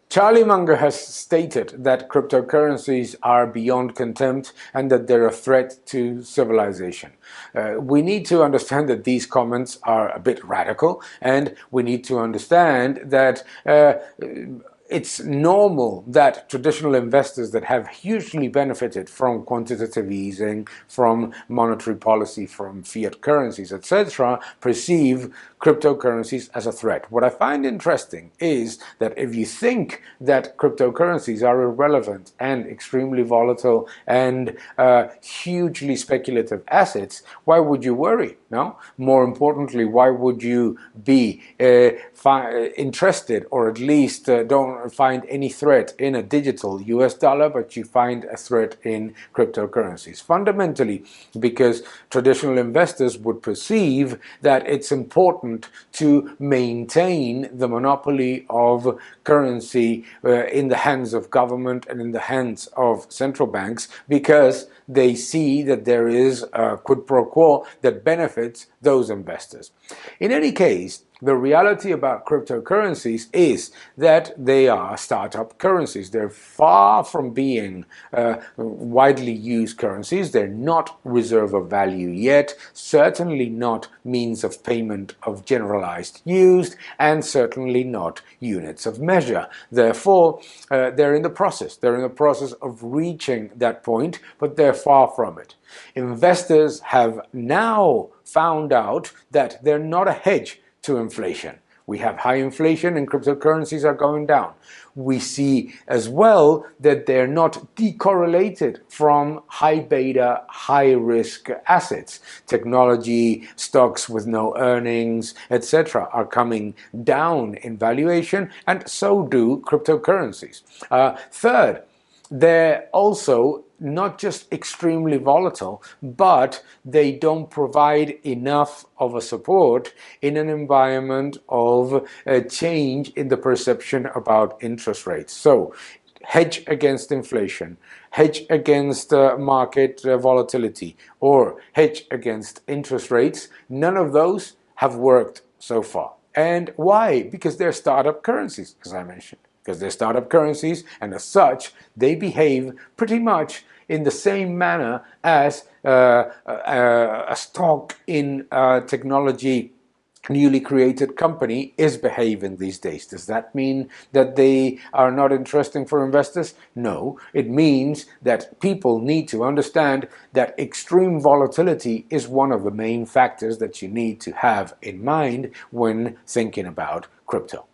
Charlie Munger has stated that cryptocurrencies are beyond contempt and that they're a threat to civilization. We need to understand that these comments are a bit radical, and we need to understand that it's normal that traditional investors that have hugely benefited from quantitative easing, from monetary policy, from fiat currencies, etc., perceive cryptocurrencies as a threat. What I find interesting is that if you think that cryptocurrencies are irrelevant and extremely volatile and hugely speculative assets, why would you worry? No? More importantly, why would you be interested, or at least don't find any threat in a digital US dollar, but you find a threat in cryptocurrencies? Fundamentally, because traditional investors would perceive that it's important to maintain the monopoly of currency in the hands of government and in the hands of central banks, because they see that there is a quid pro quo that benefits those investors. In any case, the reality about cryptocurrencies is that they are startup currencies. They're far from being widely used currencies. They're not reserve of value yet, certainly not means of payment of generalized use, and certainly not units of measure. Therefore, they're in the process. They're in the process of reaching that point, but they're far from it. Investors have now found out that they're not a hedge to inflation. We have high inflation and cryptocurrencies are going down. We see as well that they're not decorrelated from high beta, high risk assets. Technology stocks with no earnings, etc., are coming down in valuation, and so do cryptocurrencies. Third, they're also not just extremely volatile, but they don't provide enough of a support in an environment of change in the perception about interest rates. So, hedge against inflation, hedge against market volatility, or hedge against interest rates. None of those have worked so far. And why? Because they're startup currencies, as I mentioned. Because they're startup currencies, and as such, they behave pretty much in the same manner as a stock in a technology newly created company is behaving these days. Does that mean that they are not interesting for investors? No, it means that people need to understand that extreme volatility is one of the main factors that you need to have in mind when thinking about crypto.